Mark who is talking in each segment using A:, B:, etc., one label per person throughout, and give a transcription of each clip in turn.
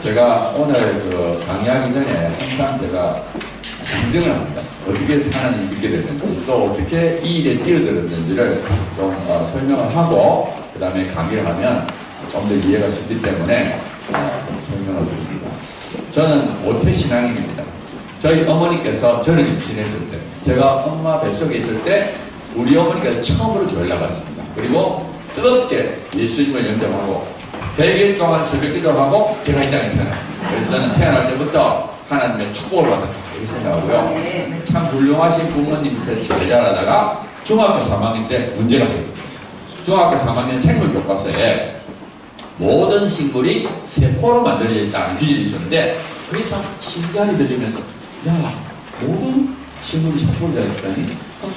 A: 제가 오늘 그 강의하기 전에 항상 제가 상정을 합니다. 어떻게 사는 일이 있게 됐는지, 또 어떻게 이 일에 뛰어들었는지를 좀 설명을 하고, 그 다음에 강의를 하면 좀 더 이해가 쉽기 때문에 설명을 드립니다. 저는 모태신앙인입니다. 저희 어머니께서 저를 임신했을 때, 제가 엄마 뱃속에 있을 때 우리 어머니께서 처음으로 교회를 나갔습니다. 그리고 뜨겁게 예수님을 영접하고 100일 동안 새벽 기도하고 제가 이 땅에 태어났습니다. 그래서 저는 태어날 때부터 하나님의 축복을 받았다 이렇게 생각하고요. 참 훌륭하신 부모님 밑에서 잘 자라다가 중학교 3학년 때 문제가 생깁니다. 중학교 3학년 생물 교과서에 모든 식물이 세포로 만들어져 있다는 기질이 있었는데 그게 참 신기하게 들리면서 야, 모든 식물이 세포로 되어 있다니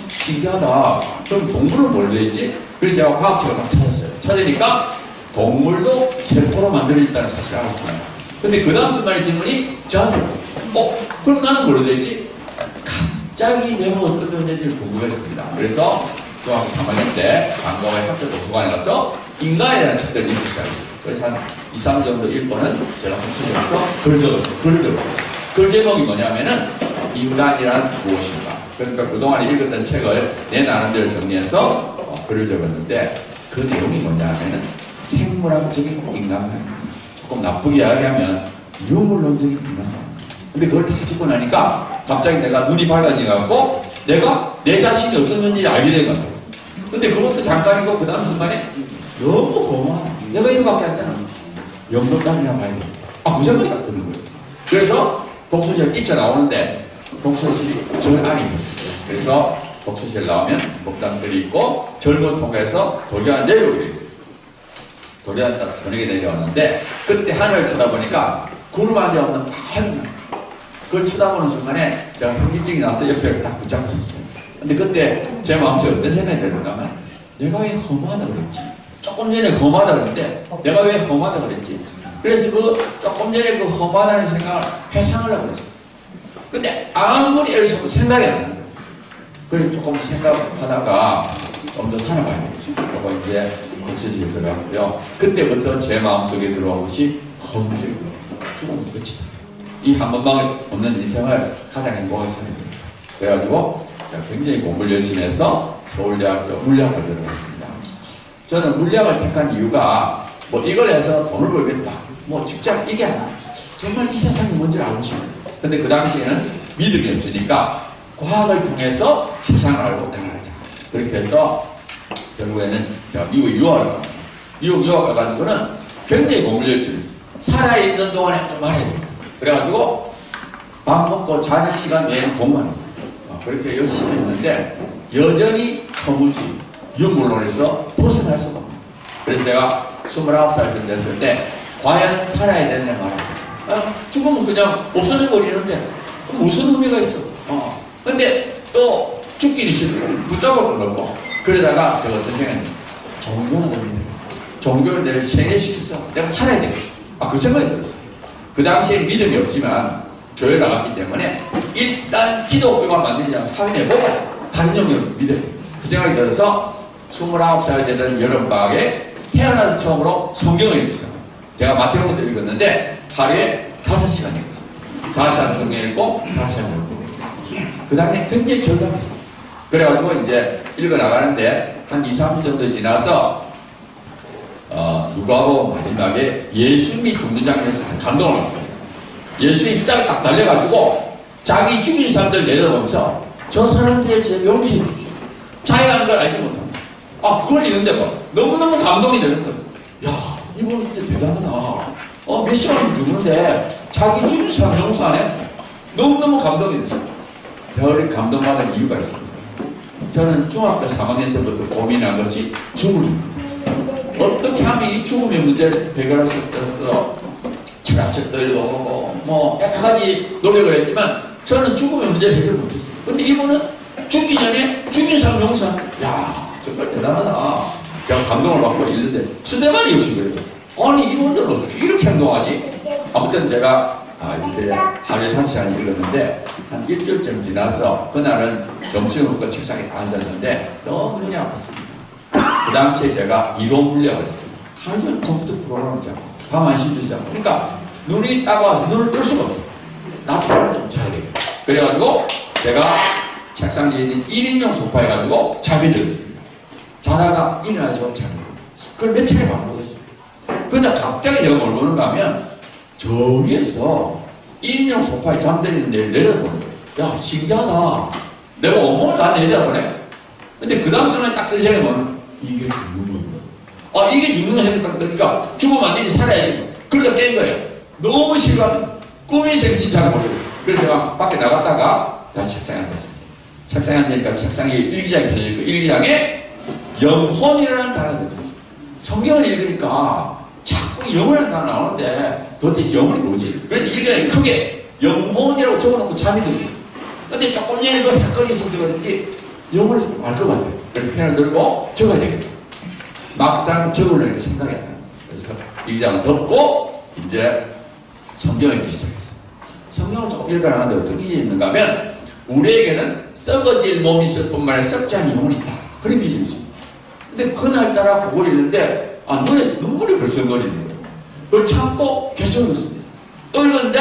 A: 신기하다. 그럼 동물은 뭘 되어 있지? 그래서 제가 과학책을 막 찾았어요. 찾으니까 동물도 세포로 만들어져 있다는 사실을 알았어요. 근데 그 다음 순간의 질문이 저한테 그럼 나는 뭘로 되어 있지? 갑자기 내가 어떤 존재인지를 궁금했습니다. 그래서 중학교 3학년 때 방과후에 학교 도서관에 가서 인간에 대한 책들을 읽기 시작했어요. 그래서 한 2, 3주 정도 읽고는 제가 학습에서 글을 적었어요. 글 제목이 뭐냐면은 인간이란 무엇인가. 그러니까 그동안에 읽었던 책을 내 나름대로 정리해서 글을 적었는데 그 내용이 뭐냐면은 생물학적인 인간관계. 조금 나쁘게 이야기하면 유물론적인 인간관계. 근데 그걸 다 듣고 나니까 갑자기 내가 눈이 밝아져갖고 내가 내 자신이 어떤 존재인지 알게 된 거예요. 근데 그것도 잠깐이고 그 다음 순간에 너무 고마워. 내가 이거밖에 안 되나? 영접단이랑 봐야 돼. 그 생각이 딱 드는 거예요. 그래서 독서실 뛰쳐나오는데 독서실이 절 안에 있었어요. 그래서 독서실 나오면 목단들이 있고 절을 통해서 도리가 내려오게 돼 있어요. 도리가 딱 서늘하게 내려왔는데 그때 하늘을 쳐다보니까 구름 안에 없는 파란 하늘. 그걸 쳐다보는 순간에 제가 현기증이 나서 옆에 딱 붙잡고 있었어요. 근데 그때 제 마음속에 어떤 생각이 들었나 하면 내가 왜 험하다 그랬지? 조금 전에 험하다 그랬는데 내가 왜 험하다 그랬지? 그래서 그 조금 전에 그 험하다는 생각을 회상하려고 그랬어요. 근데 아무리 애를 써도 생각이 안 나는 거예요. 그래서 조금 생각하다가 좀 더 살아가야 되겠지. 그리고 이제 독서실에 들어갔고요. 그때부터 제 마음속에 들어온 것이 허무주의고요. 죽으면 끝이다. 이 한 번밖에 없는 인생을 가장 행복하게 살아야 됩니다. 그래가지고 제가 굉장히 공부를 열심히 해서 서울대학교 물리학을 들어갔습니다. 저는 물리학을 택한 이유가 뭐 이걸 해서 돈을 벌겠다. 뭐 직장 이게 아니라 정말 이 세상이 뭔지 알고 싶어요. 근데 그 당시에는 믿음이 없으니까 과학을 통해서 세상을 알고 내가 알자. 그렇게 해서 결국에는 제가 미국에 유학을 갑니다. 미국 유학 가가지고는 굉장히 공부를 열심히 했어요. 살아있는 동안에 좀 알아야 돼요. 그래가지고 밥 먹고 자는 시간 외에는 공부만 했어요. 그렇게 열심히 했는데 여전히 허무주의, 유물론에서 벗어날 수가 없어요. 그래서 제가 29살쯤 됐을 때 과연 살아야 되느냐 말이야. 죽으면 그냥 없어져 버리는데 무슨 의미가 있어. 근데 또 죽기는 싫고 붙잡을 건 없고 그러다가 제가 어떤 생각이 종교가 됩니다. 종교를 내가 세뇌시켰어. 내가 살아야 되겠어. 그 생각이 들었어요. 그 당시에 믿음이 없지만 교회를 나갔기 때문에 일단 기독교가 맞는지 확인해보고 다른 종교를 믿어야 돼요. 그 생각이 들어서 29살 되던 여름방학에 태어나서 처음으로 성경을 읽기 시작합니다. 제가 마태복음도 읽었는데 하루에 5시간 읽었어요. 5시간 성경 읽고 5시간 읽고 그 다음에 굉장히 절박했어요. 그래가지고 이제 읽어나가는데 한 2, 3주 정도 지나서 누가복음 마지막에 예수님이 죽는 장면에서 감동을 받았어요. 예수님이 십자가에 딱 달려가지고 자기 죽인 사람들 내려보면서 저 사람들의 죄 용서해 주십시오. 자기가 하는 걸 알지 못합니다. 그걸 읽는데 너무너무 감동이 되는 거예요. 야, 이분 진짜 대단하다. 몇 시간 죽는데 자기 죽인 사람 용서 안 해? 너무너무 감동이 됐어요. 별이 감동받은 이유가 있습니다. 저는 중학교 3학년 때부터 고민한 것이 죽음입니다. 어떻게 하면 이 죽음의 문제를 해결할 수 있어서 철학책도 읽어보고 뭐 여러 가지 노력을 했지만 저는 죽음의 문제를 해결 못했어요. 근데 이분은 죽기 전에 죽인 사람 용서. 야, 정말 대단하다. 제가 감동을 받고 읽는데 스데반이 역시 그래요. 아니 이분들은 어떻게 이렇게 행동하지? 아무튼 제가 이렇게 하루에 5시간 읽었는데 한 일주일쯤 지나서 그날은 점심을 먹고 책상에 앉았는데 너무 눈이 아팠습니다. 그 당시에 제가 이론 물리학을 했습니다. 하루 종일 컴퓨터 프로그램을 짜고 밤 안 쉬지 않고 그러니까 눈이 따가워서 눈을 뜰 수가 없어. 낮잠을 좀 자야 되겠다. 그래가지고 제가 책상 뒤에 있는 1인용 소파 해가지고 잠이 들었습니다. 자다가 일어나서 잠이 들었어요. 그걸 몇 차례 반복했어요. 근데 갑자기 제가 뭘 보는가 하면 저기에서 1인용 소파에 잠들이는 데를 내려보는 거예요. 야, 신기하다. 내가 온몸을 다 내려보네. 근데 그 다음 순간에 딱 든 생각이 뭐냐면 이게 죽는 거야. 이게 죽는 거 생각 딱 드니까 죽으면 안 되지, 살아야 돼. 그러다 깬 거예요. 너무 실감이 꿈이 생신이 잘 모르겠어요. 그래서 제가 밖에 나갔다가 다시 책상에 앉았습니다. 책상에 앉으니까 책상에 일기장이 펴져있고 일기장에 영혼이라는 단어가 적혀있어요. 성경을 읽으니까 자꾸 영혼이라는 단어 나오는데 도대체 영혼이 뭐지? 그래서 일기장에 크게 영혼이라고 적어놓고 잠이 들어요. 근데 조금 전에 그 사건이 있어서 그런지 영혼을 알 것 같아요. 그래서 펜을 들고 적어야 되겠다. 막상 적으려니까 생각이 안 나요. 그래서 일기장을 덮고 이제 성경을 읽기 시작했어요. 성경을 조금 읽어나가는데 어떤 기준이 있는가 하면 우리에게는 썩어질 몸이 있을 뿐만 아니라 썩지 않은 영혼이 있다. 그런 기준이 있습니다. 근데 그날따라 그걸 읽는데 눈에 눈물이 벌썩거리는 거예요. 그걸 참고 계속 읽었습니다. 또 읽었는데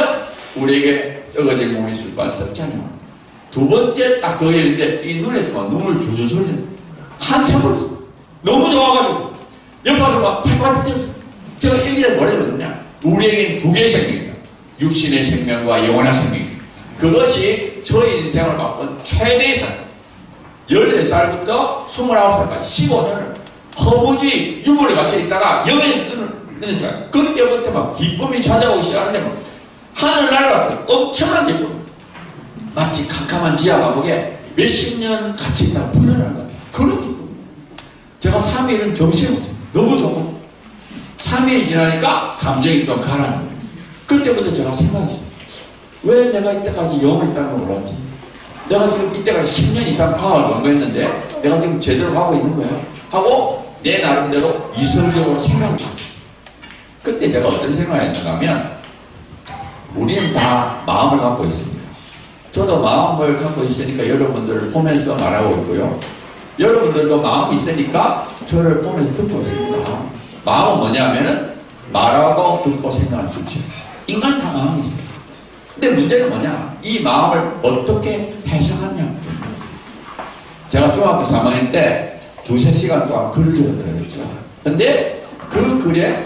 A: 우리에게 썩어질 몸이 있을 뿐만 아니라 썩지 않은 영혼. 두 번째 딱 그거 읽는데 이 눈에서 막 눈물 줄줄 흘리는 거예요. 한참 걸렸어요. 너무 좋아가지고 옆에 가서 막 팔팔 뛰었어요. 제가 읽기에 뭐라 그러느냐, 우리에겐 두 개의 생명이다. 육신의 생명과 영원한 생명. 그것이 저의 인생을 바꾼 최대의 사건. 14살부터 29살까지 15년을 허무주의 유물에 갇혀 있다가 영의 눈을 시간. 그때부터 막 기쁨이 찾아오기 시작하는데 뭐 하늘 날아갔던 엄청난 기쁨. 마치 캄캄한 지하 감옥에 몇십 년 갇혀 있다가 풀려나는 것 같아요. 그런 기쁨. 제가 3일은 정신을 못해요. 너무 좋고 3일이 지나니까 감정이 좀 가라앉는 거예요. 그때부터 제가 생각했어요. 왜 내가 이때까지 영을 있다는 걸 몰랐지? 내가 지금 이때까지 10년 이상 과학을 연구했는데 내가 지금 제대로 하고 있는 거야? 하고 내 나름대로 이성적으로 생각을 했어요. 그때 제가 어떤 생각을 했는가 하면 우리는 다 마음을 갖고 있습니다. 저도 마음을 갖고 있으니까 여러분들을 보면서 말하고 있고요. 여러분들도 마음이 있으니까 저를 보면서 듣고 있습니다. 마음은 뭐냐면은 말하고 듣고 생각하는 주체. 인간 다 마음이 있어요. 근데 문제는 뭐냐? 이 마음을 어떻게 해석하냐. 제가 중학교 3학년 때 2~3시간 동안 글을 적었더랬죠. 근데 그 글의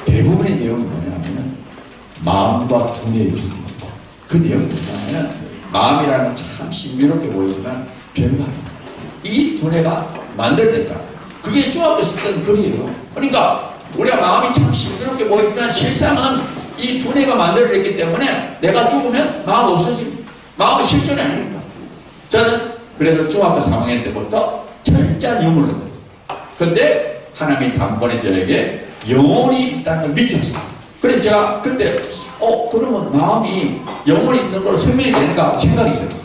A: 대부분의 내용이 뭐냐면은 마음과 두뇌의 비교. 그 내용이 뭐냐면은 마음이라는 참 신비롭게 보이지만 별거 아니에요. 이 두뇌가 만들어냈다. 그게 중학교 쓰던 글이에요. 그러니까 우리가 마음이 참 신비롭게 보이지만 실상은 이 두뇌가 만들어냈기 때문에 내가 죽으면 마음 없어집니다. 마음은 실존이 아니니까. 저는 그래서 중학교 3학년 때부터 철저한 유물을 들었어요. 근데 하나님이 단번에 저에게 영혼이 있다는 걸 믿었어요. 그래서 제가 그때 그러면 마음이 영혼이 있는 걸로 설명이 되는가 생각이 있었어요.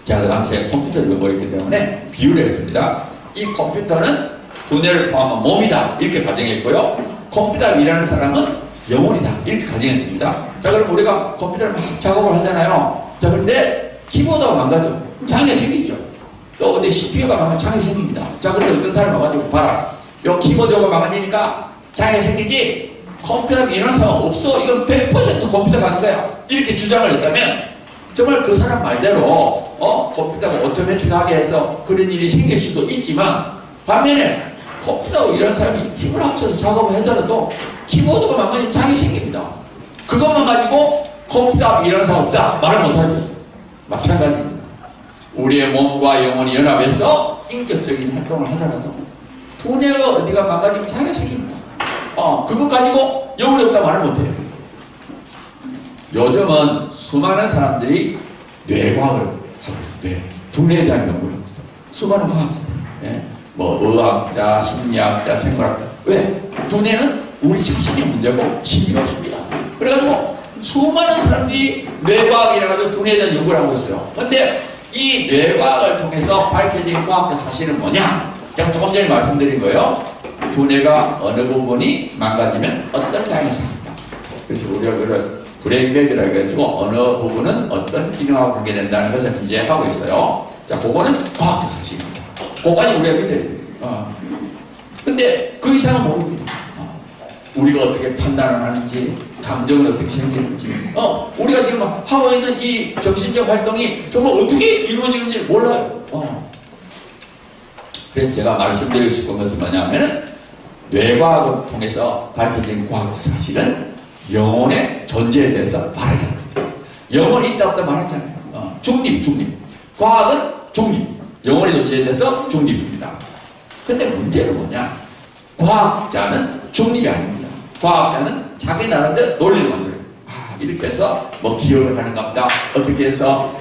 A: 제가 그 당시에 컴퓨터를 연구했기 때문에 비유를 했습니다. 이 컴퓨터는 두뇌를 포함한 몸이다 이렇게 가정했고요. 컴퓨터가 일하는 사람은 영혼이다 이렇게 가정했습니다. 자, 그럼 우리가 컴퓨터를 막 작업을 하잖아요. 자, 그런데 키보드가 망가져 장애가 생기죠. 또 근데 CPU가 망가져 장애가 생깁니다. 자, 근데 어떤 사람이 와가지고 봐라, 요 키보드가 망가지니까 장애가 생기지 컴퓨터가 일하는 사람 없어. 이건 100% 컴퓨터가 하는 거야. 이렇게 주장을 했다면 정말 그 사람 말대로 컴퓨터가 오토매틱하게 해서 그런 일이 생길 수도 있지만 반면에 컴퓨터하고 이런 사람이 힘을 합쳐서 작업을 하더라도 키보드가 망가지면 장이 생깁니다. 그것만 가지고 컴퓨터하고 이런 사람 없다 말을 못하죠. 마찬가지입니다. 우리의 몸과 영혼이 연합해서 인격적인 활동을 하더라도 두뇌가 어디가 망가지면 장이 생깁니다. 그것 가지고 영혼이 없다 말을 못해요. 요즘은 수많은 사람들이 뇌과학을 하고 있어요. 두뇌에 대한 연구를 하고 있어요. 수많은 과학자들. 뭐 의학자, 심리학자, 생물학자. 왜? 두뇌는 우리 자신의 문제고 신비가 없습니다. 그래가지고 수많은 사람들이 뇌과학이라 가지고 두뇌에 대한 연구를 하고 있어요. 근데 이 뇌과학을 통해서 밝혀진 과학적 사실은 뭐냐? 제가 조금 전에 말씀드린 거예요. 두뇌가 어느 부분이 망가지면 어떤 장애가 생긴다. 그래서 우리가 그걸 브레인맵이라고 해가지고 어느 부분은 어떤 기능하고 관계된다는 것을 이제 하고 있어요. 자, 그거는 과학적 사실입니다. 그거까지 우리가 믿어야 돼요. 근데 그 이상은 모릅니다. 우리가 어떻게 판단을 하는지, 감정은 어떻게 생기는지, 우리가 지금 하고 있는 이 정신적 활동이 정말 어떻게 이루어지는지 몰라요. 그래서 제가 말씀드리고 싶은 것은 뭐냐면은, 뇌과학을 통해서 밝혀진 과학 사실은 영혼의 존재에 대해서 말하지 않습니다. 영혼이 있다 없다 말하지 않아요. 중립. 과학은 중립. 영혼의 존재에 대해서 중립입니다. 근데 문제는 뭐냐? 과학자는 중립이 아닙니다. 과학자는 자기 나름대로 논리를 만들어요. 이렇게 해서 뭐 기억을 하는갑다, 어떻게 해서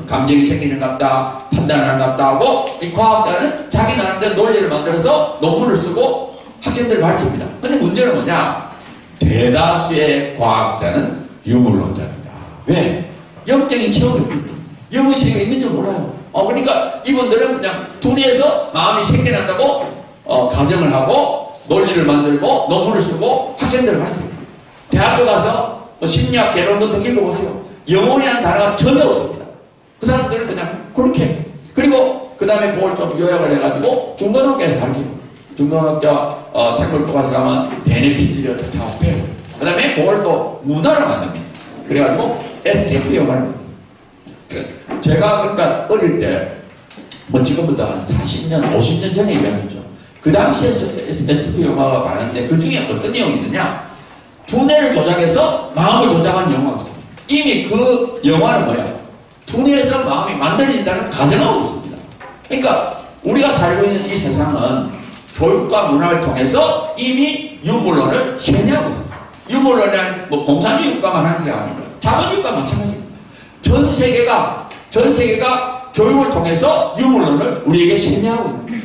A: 감정이 생기는갑다, 판단하는갑다 하고, 이 과학자는 자기 나름대로 논리를 만들어서 논문을 쓰고 학생들을 가르칩니다. 근데 문제는 뭐냐? 대다수의 과학자는 유물론자입니다. 왜? 영적인 체험이 없기 때문에. 영의식이 있는 줄 몰라요. 그러니까 이분들은 그냥 두뇌에서 마음이 생겨난다고 가정을 하고 논리를 만들고 논문을 쓰고 학생들을 가르쳐요. 대학교 가서 심리학 개론 같은 거 읽어보세요. 영혼이라는 단어가 전혀 없습니다. 그 사람들은 그냥 그렇게. 그리고 그 다음에 그걸 좀 요약을 해가지고 중고등학교에서 가르쳐요. 중고등학교 생물과 가서 가면 대뇌피질이 어떻게 하고 배워요. 그 다음에 그걸 또 문화를 만듭니다. 그래가지고 SF 영화를. 제가 그러니까 어릴 때, 뭐 지금부터 한 40년, 50년 전에 이야기죠. 그 당시에 SF 영화가 많은데 그 중에 어떤 내용이 있느냐? 두뇌를 조작해서 마음을 조작한 영화가 있습니다. 이미 그 영화는 뭐야? 두뇌에서 마음이 만들어진다는 가정하고 있습니다. 그러니까 우리가 살고 있는 이 세상은 교육과 문화를 통해서 이미 유물론을 세뇌하고 있습니다. 유물론은 뭐 공산주의국가만 하는 게 아니라 자본주의국가 마찬가지입니다. 전 세계가 교육을 통해서 유물론을 우리에게 세뇌하고 있는 거예요.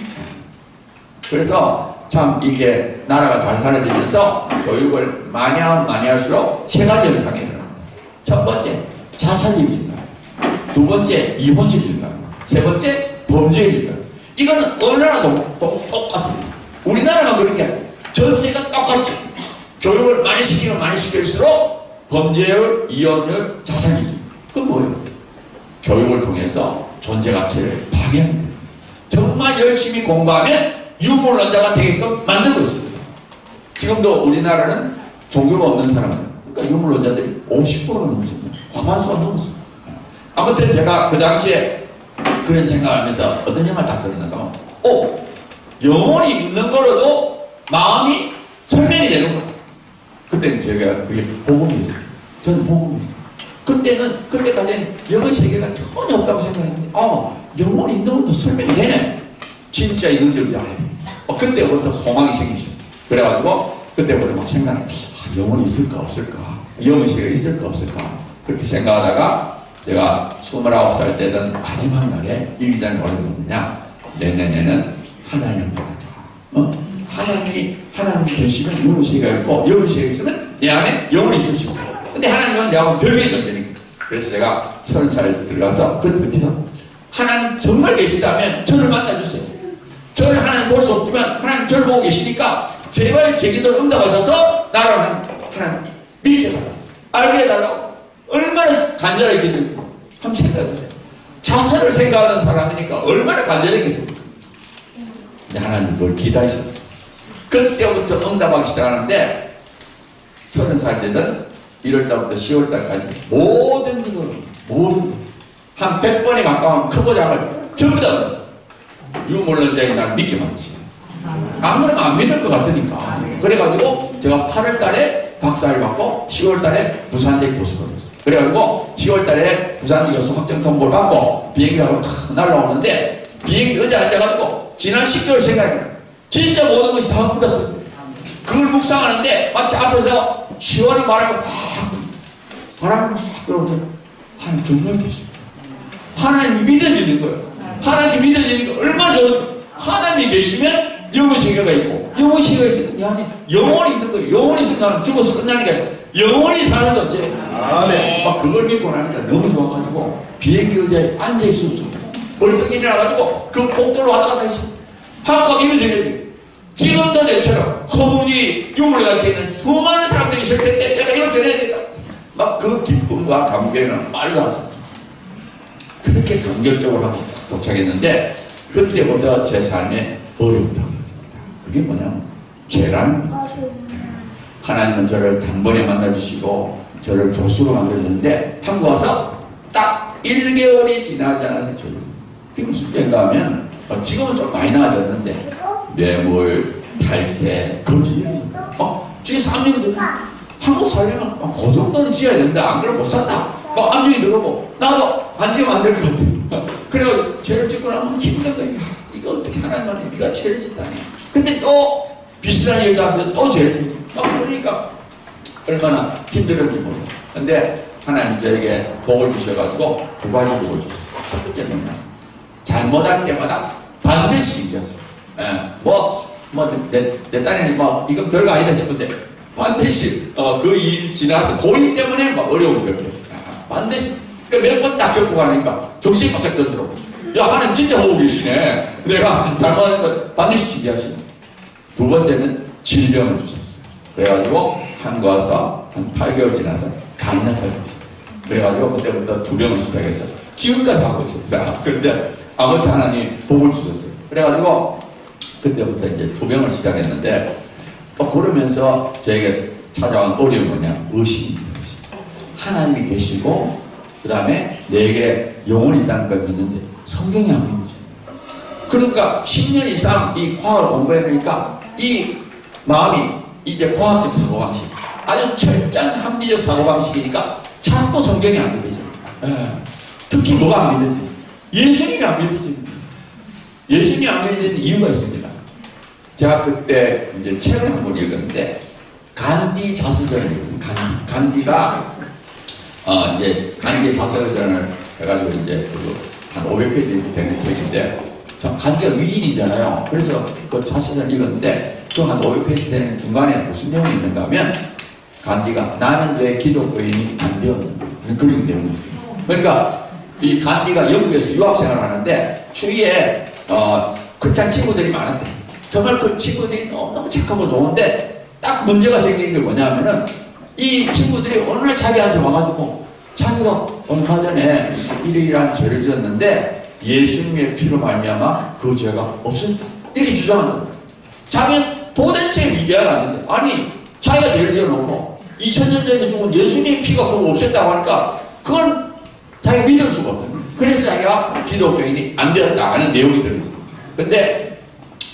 A: 그래서 참 이게 나라가 잘 살아지면서 교육을 많이 하면 많이 할수록 세 가지 현상이 일어납니다. 첫 번째, 자살률이 증가해요. 두 번째, 이혼율이 증가해요. 세 번째, 범죄율이 증가해요. 이거는 어느 나라도 똑같습니다. 우리나라만 그런 게 아니에요. 전 세계가 똑같이 교육을 많이 시키면 많이 시킬수록 범죄율, 이혼율, 자살률이 증가해요. 그건 뭐예요? 교육을 통해서 존재 가치를 파괴하는 거예요. 정말 열심히 공부하면 유물론자가 되게끔 만들고 있습니다. 지금도 우리나라는 종교가 없는 사람들, 그러니까 유물론자들이 50%가 넘습니다. 과반수가 넘었습니다. 아무튼 제가 그 당시에 그런 생각을 하면서 어떤 영화를 딱 들었는가, 영혼이 있는 걸로도 마음이 설명이 되는 거예요. 그때는 제가 그게 복음이었어요. 저는 복음이었어요. 그때까지는 영의 세계가 전혀 없다고 생각했는데, 영혼이 있는 것도 설명이 되네. 진짜 있는 줄 알아야 돼. 그때부터 소망이 생기십니다. 그래가지고, 그때부터 막 생각해. 영혼이 있을까, 없을까? 영의 세계가 있을까, 없을까? 그렇게 생각하다가, 제가 29살 때는 마지막 날에 이 기자님 뭐라고 했느냐? 내년에는 하나님을 만나자. 하나님 계시면 영의 세계가 있고, 영의 세계가 있으면 내 안에 영혼이 있을 수 있다. 근데 하나님은 내하고 별개의 존재니까. 그래서 제가 30살 들어가서 그때부터 하나님 정말 계시다면 저를 만나주세요. 저는 하나님 볼 수 없지만 하나님 저를 보고 계시니까 제발 제 기도를 응답하셔서 나를 하나님 믿게 해달라고, 알게 해달라고. 얼마나 간절하게 기도했고 한번 생각해보세요. 자살을 생각하는 사람이니까 얼마나 간절했겠습니까? 근데 하나님 그걸 기다리셨어요. 그때부터 응답하기 시작하는데 30살 때는 1월달부터 10월달까지 모든 기도를, 한 100번에 가까운 크고 작은 전부 다 유물론자인 날 믿게 만드시고, 안 그러면 안 믿을 것 같으니까. 그래가지고 제가 8월달에 박사를 받고 10월달에 부산대 교수가 됐어요. 그래가지고 10월달에 부산대 교수 확정 통보를 받고 비행기 타고 탁 날라오는데 비행기 의자 앉아가지고 지난 10개월 생각해요. 진짜 모든 것이 다 묻었거든요. 그걸 묵상하는데 마치 앞에서 시원한 바람이 바람이 확 들어오면서 하나님 정말 계십니다. 하나님이 믿어지는 거예요. 하나님이 믿어지는 거 얼마나 좋은지. 하나님이 계시면 영의 세계가 있고, 영의 세계가 있으면 아니 영혼이 있는 거예요. 영혼이 있으면 나는 죽어서 끝나는 게 아니라 영혼이 사는 존재. 아멘. 막 그걸 믿고 나니까 너무 좋아가지고 비행기 의자에 앉아있을 수 없어요. 벌떡 일어나가지고 그 복도로 왔다 갔다 했어요. 한껏 이거 전해야 돼요. 지금도 내처럼 허무지 유물같이 있는 수많은 사람들이 있을 텐데 내가 이걸 전해야 된다. 막 그 기쁨과 감격은 말도 안 습니다. 그렇게 감격적으로 하고 도착했는데 그때부터 제 삶에 어려움이 닥쳤습니다. 그게 뭐냐면 죄라는 거죠. 하나님은 저를 단번에 만나주시고 저를 교수로 만들었는데 한국 와서 딱 1개월이 지나지 않아서 저를 그게 무슨 때인가 하면 지금은 좀 많이 나아졌는데 뇌물, 탈세, 거짓 주위 3년이 한국 살려면 그 정도는 지어야 된다. 안 그러면 못 산다. 압력이 들어오고 나도 안 지으면 안 될 것 같아. 그래서 죄를 짓고 나면 힘든 거야. 이거 어떻게 하나님한테 네가 죄를 짓다니. 근데 또 비슷한 일도 하면서 또 죄를 짓고 그러니까 얼마나 힘들었지 모르고. 근데 하나님 저에게 복을 주셔가지고 두 가지 복을 주셨어요. 첫 번째 뭐냐, 잘못할 때마다 반드시 이겼어요. 내 딸이 이거 별거 아니다 싶은데 반드시 그 일 지나서 고인 때문에 어려움을 겪어요. 반드시 몇 번 딱 겪고 가니까 정신이 바짝 들더라고. 야, 하나님 진짜 보고 계시네. 내가 잘못한 거 반드시 준비하시고. 두 번째는 질병을 주셨어요. 그래가지고 한국 와서 한 8개월 지나서 간이나 걸렸어요. 그래가지고 그때부터 두 병을 시작해서 지금까지 하고 있습니다. 그런데 아무튼 하나님 복을 주셨어요. 그래가지고 그때부터 이제 두 병을 시작했는데 그러면서 저에게 찾아온 어려움이 뭐냐, 의심입니다. 하나님이 계시고 그 다음에 내게 영혼이 있다는 걸 믿는데 성경이 안 믿지. 그러니까 10년 이상 이 과학을 공부해보니까 이 마음이 이제 과학적 사고방식, 아주 철저한 합리적 사고방식이니까 자꾸 성경이 안 믿어져요. 특히 뭐가 안 믿어져요? 예수님이 안 믿어져요. 예수님이 안 믿어지는 이유가 있습니다. 제가 그때 이제 책을 한 권 읽었는데 간디 자서전을 읽었어요. 간디가 이제 간디의 자서전을 해가지고 이제 한 500페이지 되는 책인데 간디가 위인이잖아요. 그래서 그 자서전을 읽었는데 그 한 500페이지 되는 중간에 무슨 내용이 있는가 하면 간디가 나는 왜 기독교인이 안 되었는가 그런 내용이 있어요. 그러니까 이 간디가 영국에서 유학생활을 하는데 주위에 크리스찬 친구들이 많은데 정말 그 친구들이 너무 착하고 좋은데 딱 문제가 생긴 게 뭐냐면은 이 친구들이 어느 날 자기한테 와가지고 자기가 얼마 전에 이러이러한 죄를 지었는데 예수님의 피로 말미암아 그 죄가 없었다 이렇게 주장한다. 자기는 도대체 이해가 안 된다. 아니 자기가 죄를 지어놓고 2000년 전에 죽은 예수님의 피가 그거 없앴다고 하니까 그건 자기가 믿을 수가 없다. 그래서 자기가 기독교인이 안 되었다 하는 내용이 들어있어요. 근데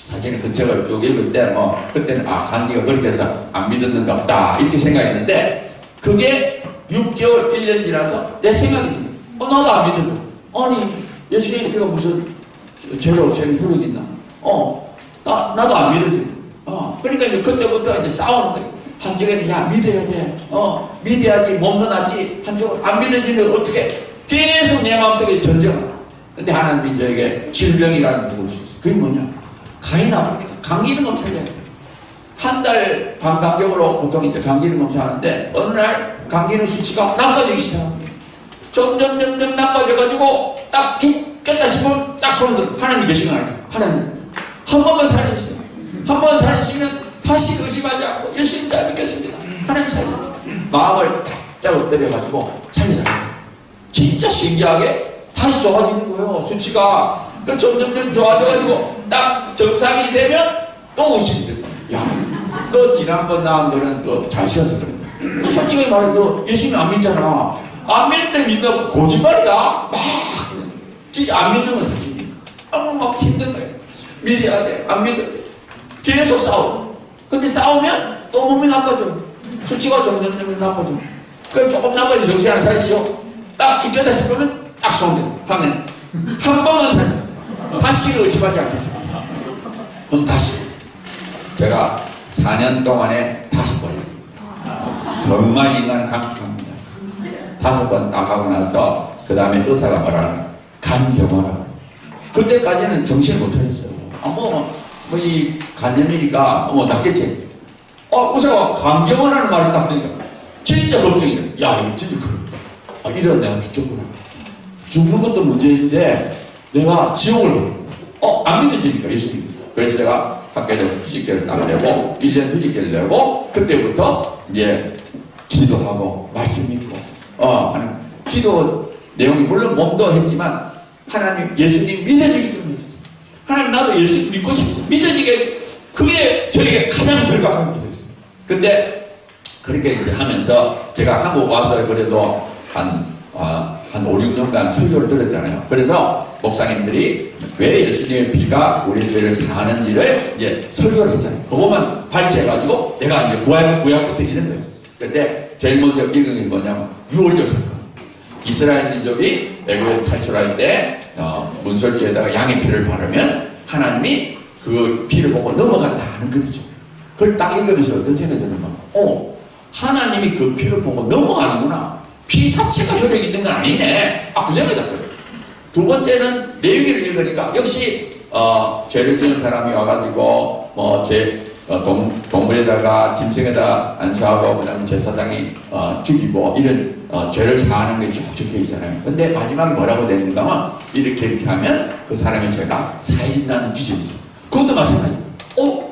A: 사실은 그 책을 쭉 읽을 때 그때는 간디가 그렇게 해서 안 믿었는가 보다 이렇게 생각했는데 그게 6개월 1년 지나서 내 생각이 듭니다. 나도 안 믿는 거. 아니 예수님 피가 무슨 죄를 없애는 효력이 있나? 나도 안 믿어지. 그러니까 이제 그때부터 이제 싸우는 거예요. 한쪽에는 야 믿어야 돼. 믿어야지 몸도 낫지. 한쪽은 안 믿어지면 어떻게? 계속 내 마음속에 전쟁을. 근데 하나님이 저에게 질병이라는 걸 주셨어요. 그게 뭐냐? 간이 나쁘니까 감기는 엄청 해요. 한 달 반 간격으로 보통 이제 감기는 엄청 하는데 어느 날 감기는 수치가 나빠지기 시작합니다. 점점 나빠져가지고 딱 죽겠다 싶으면 딱 손을 들어. 하나님 계신 거 아니야? 하나님 한 번만 살려주세요. 한 번 살려주시면 다시 의심하지 않고 예수님 잘 믿겠습니다. 하나님 살려주세요. 마음을 딱 때려가지고 살려달라고. 진짜 신기하게 다시 좋아지는 거예요. 수치가 점점 좋아져가지고 딱 정상이 되면 또 의심이 들어요. 야, 너 지난번 나온 거는 너 잘 쉬어서 그런 거야. 솔직히 말해 너 예수님 안 믿잖아. 안 믿는데 믿는 거 거짓말이다. 막 진짜 안 믿는 건 사실이니까. 막 힘든 거예요. 믿어야 돼. 안 믿는데 계속 싸워. 근데 싸우면 또 몸이 나빠져. 수치가 점점 나빠져. 그 조금 나빠지면 정신 안 차리죠. 딱 죽겠다 싶으면 딱 손대. 하면 한 번만 살려. 다시 의심하지 않겠습니다. 그럼 다시 제가 4년 동안에 5번 했습니다. 정말 인간은 강력합니다. 5번 나가고 나서 그 다음에 의사가 뭐라나 간경화라고. 그때까지는 정신을 못 차렸어요. 이 간염이니까 낫겠지. 의사가 간경화라는 말을 딱 들으니까 진짜 걱정이 돼요. 야 이거 진짜 그래. 이러다 내가 죽겠구나. 죽는 것도 문제인데 내가 지옥을 안 믿어지니까 예수님. 그래서 제가 학교에서 휴직계를 딱 내고 1년 휴직계를 내고 그때부터 이제 기도하고 말씀 읽고 하는 기도 내용이 물론 몸도 했지만 하나님 예수님 믿어지기 좀 해주세요. 하나님 나도 예수님 믿고 싶어요. 믿어지게 그게 저에게 가장 절박한 길이었어요. 근데 그렇게 이제 하면서 제가 한국 와서 그래도 한 5, 6년간 설교를 들었잖아요. 그래서 목사님들이 왜 예수님의 피가 우리 죄를 사하는지를 이제 설교를 했잖아요. 그것만 발췌해가지고 내가 이제 구약부터 읽은 거예요. 근데 제일 먼저 읽은 게 뭐냐면 6월절 사건. 이스라엘 민족이 애굽에서 탈출할 때 문설주에다가 양의 피를 바르면 하나님이 그 피를 보고 넘어간다 하는 거죠. 그걸 딱 읽으면서 어떤 생각이 드는가? 하나님이 그 피를 보고 넘어가는구나. 피 자체가 효력이 있는 건 아니네. 그 생각이 들어요. 두 번째는 레위기를 읽으니까 역시 죄를 지은 사람이 와가지고 동물에다가 짐승에다 안수하고 그다음에 제사장이 죽이고 이런 죄를 사하는 게 쭉 적혀 있잖아요. 근데 마지막에 뭐라고 되는가 하면 이렇게 하면 그 사람의 죄가 사해진다는 규정이 있어요. 그것도 마찬가지예요.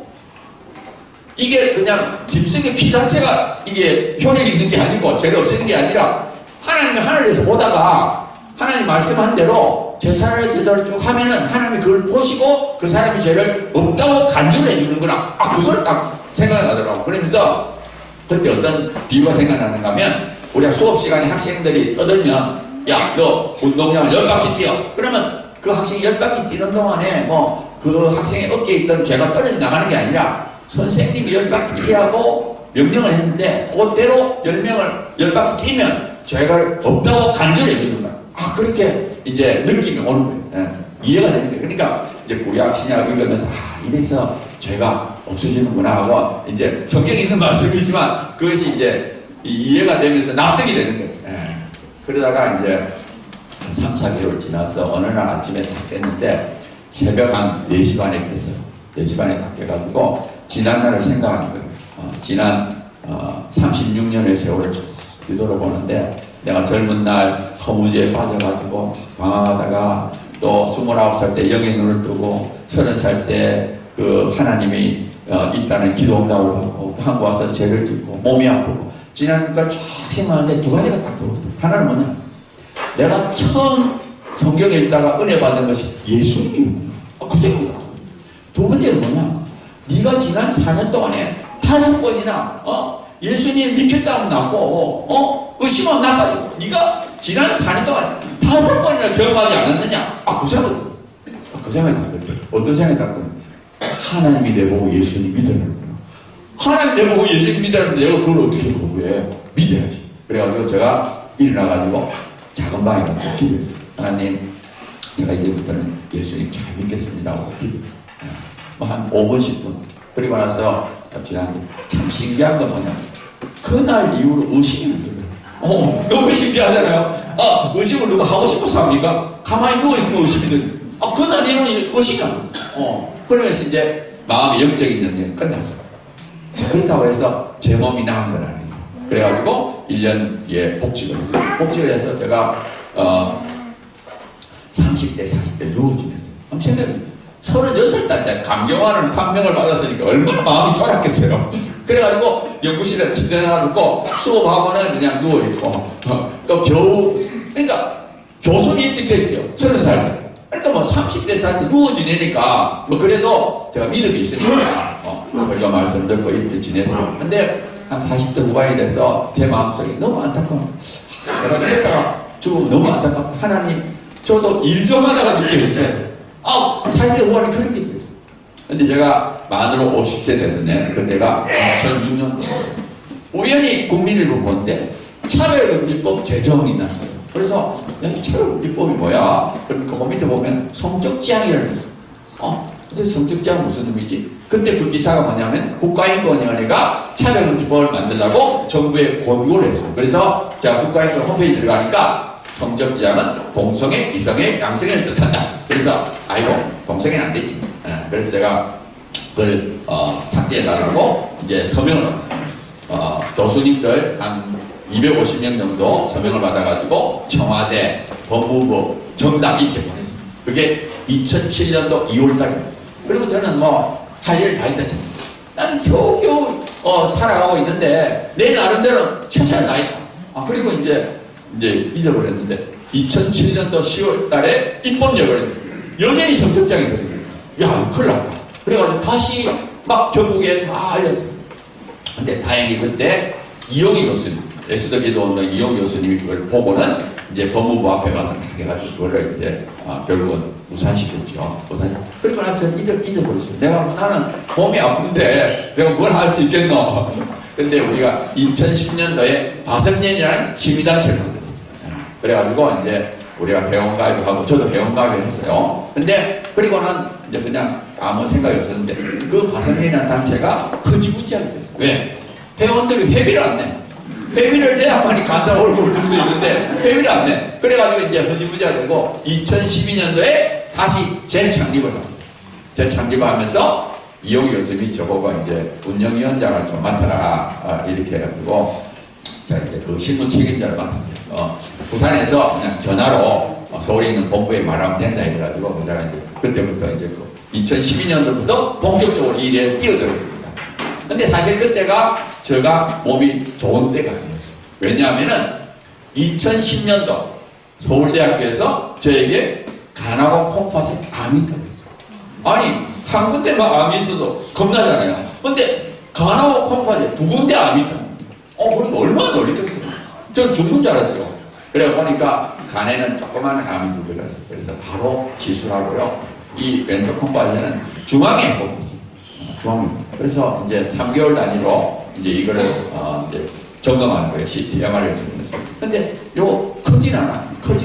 A: 이게 그냥 짐승의 피 자체가 이게 효력이 있는 게 아니고 죄를 없애는 게 아니라 하나님이 하늘에서 보다가 하나님 말씀한 대로 제사를 제대로 쭉 하면은 하나님이 그걸 보시고 그 사람의 죄를 없다고 간주해 주는구나. 그걸 딱 생각나더라고. 그러면서 그때 어떤 비유가 생각나는가 하면 우리가 수업 시간에 학생들이 떠들면 야, 너 운동장을 10바퀴 뛰어. 그러면 그 학생이 10바퀴 뛰는 동안에 그 학생의 어깨에 있던 죄가 떨어져 나가는 게 아니라 선생님이 10바퀴 뛰라고 명령을 했는데 그대로 10바퀴 뛰면 죄가 없다고 간주해 주는 거야. 그렇게 이제 느낌이 오는 거예요. 이해가 되는 거예요. 그러니까 이제 구약 신약을 읽으면서 이래서 죄가 없어지는구나 하고 이제 성경에 있는 말씀이지만 그것이 이제 이해가 되면서 납득이 되는 거예요. 그러다가 이제 한 3, 4개월 지나서 어느 날 아침에 딱 깼는데 새벽 한 4시 반에 깼어요. 4시 반에 딱 깨가지고 지난 날을 생각하는 거예요. 지난 36년의 세월을 뒤돌아보는데 내가 젊은 날 허무주에 빠져가지고 방황하다가 또 29살 때 영의 눈을 뜨고 30살 때 그 하나님이 있다는 기도 응답을 받고 한국 와서 죄를 짓고 몸이 아프고 지난 걸 쫙 생각하는데 두 가지가 딱 떠오르더라고요. 하나는 뭐냐? 내가 처음 성경에 읽다가 은혜 받은 것이 예수님이구나. 그 생각이더라고요. 두 번째는 뭐냐? 네가 지난 4년 동안에 5번이나 예수님 믿겠다고 낳고 의심하면 나빠지고 네가 지난 4년 동안 5번이나 경험하지 않았느냐? 그 생각이 그 생각이 났거든요. 어떤 생각이 났거든요? 하나님이 내보고 예수님 믿으라는 거야. 하나님 내보고 예수님 믿으라는데 내가 그걸 어떻게 거부해? 믿어야지. 그래가지고 제가 일어나가지고 작은 방에 가서 기도했어요. 하나님, 제가 이제부터는 예수님 잘 믿겠습니다 하고 기도했어요. 한 5분, 10분. 그리고 나서 지난 참 신기한 건 뭐냐? 그날 이후로 의심이 들어요. 너무 신기하잖아요. 의심을 누가 하고 싶어서 합니까? 가만히 누워있으면 의심이 들어요. 그날 이후로 의심이 안 돼요. 그러면서 이제 마음의 영적인 연연이 끝났어요. 그렇다고 해서 제 몸이 나은 건 아니에요. 그래가지고 1년 뒤에 복직을 했어요. 복직을 해서 제가 30대, 40대 누워 지냈어요. 생각해 36살 때 감경하는 판명을 받았으니까 얼마나 마음이 쫄았겠어요. 그래가지고 연구실에 침대에 놔두고 수업하고는 그냥 누워있고 또 겨우 그러니까 교수는 일찍 됐죠. 30살 때. 그러니까 30대 살 때 누워 지내니까 그래도 제가 믿음이 있으니까 우리가 말씀 듣고 이렇게 지냈어요. 근데 한 40대 후반이 돼서 제 마음속에 너무 안타까워. 내가 이러다가 죽으면 너무 안타깝다. 하나님, 저도 일 좀 하다가 죽게 됐어요. 40대 후반이 그렇게 됐어요. 근데 제가 만으로 50세 됐는데 그때가 2006년도 우연히 국민일보 보는데 차별금지법 제정이 났어요. 그래서 차별금지법이 뭐야? 그러니까 그 밑에 보면 성적지향이라는 게 있어요. 근데 성적지향은 무슨 의미지? 근데 그 기사가 뭐냐면 국가인권위원회가 차별금지법을 만들려고 정부에 권고를 했어요. 그래서 제가 국가인권 홈페이지 들어가니까 성적지향은 동성애, 이성애, 양성애를 뜻한다. 그래서 동성애는 안 되지. 그래서 제가 그걸 삭제해달라고 이제 서명을 받았어요. 교수님들 한 250명 정도 서명을 받아가지고 청와대, 법무부, 정당 이렇게 보냈어요. 그게 2007년도 2월달입니다. 그리고 저는 할 일 다 했다 생각해요. 나는 겨우겨우 살아가고 있는데 내 나름대로 최선을 다했다. 그리고 이제 잊어버렸는데 2007년도 10월 달에 입법력을 했어요. 여전히 성적장이거든요. 야, 큰일 났다. 그래가지고 다시 막 전국에 다 알렸어요. 근데 다행히 그때 이용희 교수님, 에스더 기도원장 이용희 교수님이 그걸 보고는 이제 법무부 앞에 가서 해가지고 그거를 이제 결국은 무산시켰죠. 그리고 나서 저는 잊어버렸어요. 나는 몸이 아픈데 내가 뭘 할 수 있겠노. 근데 우리가 2010년도에 바성년이라는 시민단체를 만들었어요. 그래가지고 이제 우리가 회원가입을 하고 저도 회원가입을 했어요. 근데 그리고는 이제 그냥 아무 생각이 없었는데 그 바성년이라는 단체가 흐지부지하게 됐어요. 왜? 회원들이 회비를 안 내. 회비를 내야만이 간사 월급을 줄 수 있는데 회비를 안 내. 그래가지고 이제 흐지부지가 되고 2012년도에 다시 재창립을 합니다. 재창립을 하면서 이용희 교수님이 저보고 이제 운영위원장을 좀 맡아라 이렇게 해가지고 자 이제 그 신문 책임자를 맡았어요. 부산에서 그냥 전화로 서울에 있는 본부에 말하면 된다 해가지고 제가 이제 그때부터 이제 2012년도부터 본격적으로 이 일에 뛰어들었습니다. 근데 사실 그때가 제가 몸이 좋은 때가 아니었어요. 왜냐하면은 2010년도 서울대학교에서 저에게 간하고 콩팥에 암이 있다고 했어요. 아니 한 군데만 암이 있어도 겁나잖아요. 근데 간하고 콩팥에 두 군데 암이 있다. 그러니까 얼마나 놀랬겠어요. 전 죽는 줄 알았죠. 그래 보니까 간에는 조그마한 암이 두 개가 있어요. 그래서 바로 시술하고요. 이 왼쪽 콩팥에는 중앙에 보고 있어요. 중앙에. 그래서 이제 3개월 단위로 이제 이거를 이제 점검하는 거예요. CT, MRI 점검해서. 근데 요거 크진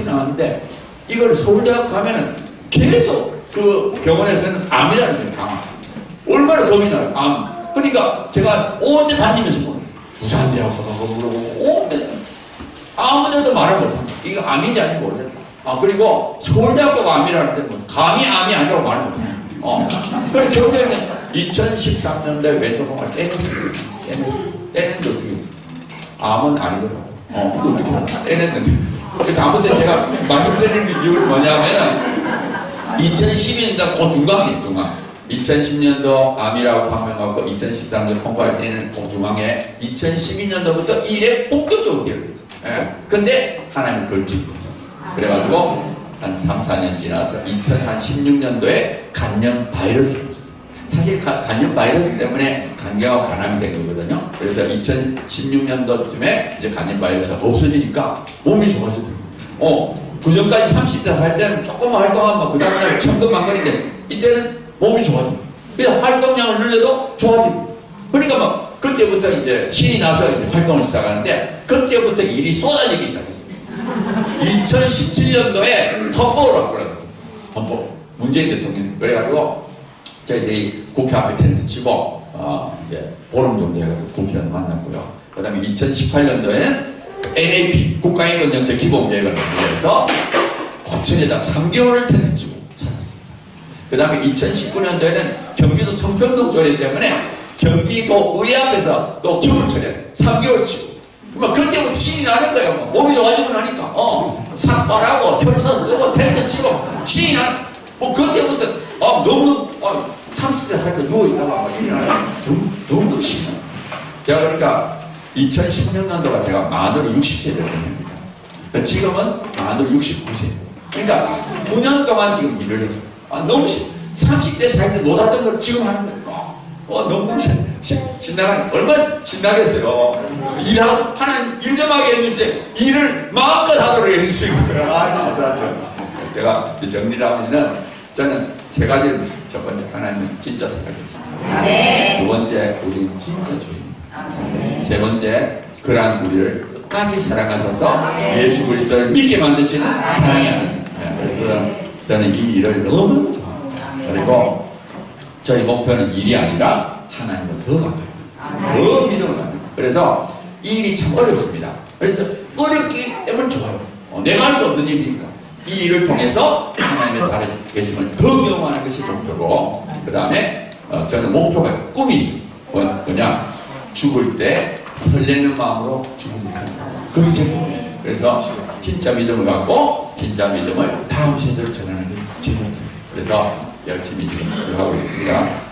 A: 않았는데 이걸 서울대학 가면은 계속 그 병원에서는 암이라는 거예요. 암. 얼마나 겁이 나요. 암. 그러니까 제가 온데 다니면서 뭐 부산대학 가서 물어보고 온데 아무데도 말을 못합니다. 이거 암인지 아닌지 모르겠다. 그리고 서울대학교가 암이라는데 뭐 감히 암이 아니라고 말을 못해요. 그래 결국에는 2013년도에 왼쪽 콩을 떼냈어요. 떼냈는데 어떻게 암은 아니더라고요. 근데 어떻게 떼냈는데. 그래서 아무튼 제가 말씀드리는 이유는 뭐냐면은 2012년도 그 중간 2010년도 암이라고 판명하고 2013년 콩팥을 떼는 그 중앙에 2012년도부터 일에 본격적으로 뛰어들었어요. 근데 하나님 그걸 기쁘셨어요. 그래가지고 한 3, 4년 지나서 2016년도에 간염 바이러스가 있었어요. 사실 간염 바이러스 때문에 간경하고 간암이 된 거거든요. 그래서 2016년도쯤에 이제 간염 바이러스가 없어지니까 몸이 좋아지더라고요. 그 전까지 30대 살 때는 조금만 활동하면 그 다음날 천근만근인데 이때는 몸이 좋아져요. 그래서 활동량을 늘려도 좋아지고. 그러니까 막 그때부터 이제 신이 나서 이제 활동을 시작하는데 그때부터 일이 쏟아지기 시작했어요. 2017년도에 헌법을 바꾸라고 헌법. 문재인 대통령. 그래가지고 저희들이 국회 앞에 텐트 치고 이제 보름 정도 해가지고 국회의원 만났고요. 그 다음에 2018년도에는 NAP 국가인권정책 기본계획을 만들어서 고층에다 3개월을 텐트 치고 살았습니다. 그 다음에 2019년도에는 경기도 성평동 조례 때문에 경기도 의회 앞에서 또 겨울철에 3개월 치고 그때부터 신이 나는 거예요. 몸이 좋아지고 나니까 삭발하고 혈서 쓰고 텐트 치고 신이 그때부터 너무 30대 살 때 누워있다가 일어나요. 너무 신이 나요. 제가 그러니까 2016년도가 제가 만으로 60세 됐습니다. 지금은 만으로 69세. 그러니까 9년 동안 지금 일을 했어요. 너무 30대 살 때 놀았던 걸 지금 하는 거예요. 너무 신나가 얼마나 신나겠어요. 일하고 하나님 일 좀 하게 해주세요. 일을 마음껏 하도록 해주시고. 제가 정리를 하면은 저는 세 가지를 믿습니다. 첫 번째 하나님은 진짜 생각했습니다. 두 번째 우리는 진짜 주입니다. 세 번째 그러한 우리를 끝까지 사랑하셔서 예수 그리스도를 믿게 만드시는 사랑이 하나님. 그래서 저는 이 일을 너무너무 좋아합니다. 그리고 저희 목표는 일이 아니라 하나님을 더 가까이 더 믿음을 갖는. 그래서 이 일이 참 어렵습니다. 그래서 어렵기 때문에 좋아요. 내가 할 수 없는 일이니까 이 일을 통해서 하나님의 살아계심을 더 경험하는 것이 목표고, 그 다음에 저는 목표가 꿈이 있어요. 뭐냐, 죽을 때 설레는 마음으로 죽으니까 그게 제 꿈이에요. 그래서 진짜 믿음을 갖고 진짜 믿음을 다음 세대로 전하는 게 제 목표예요. 그래서 열심히 지금 노력하고 있습니다.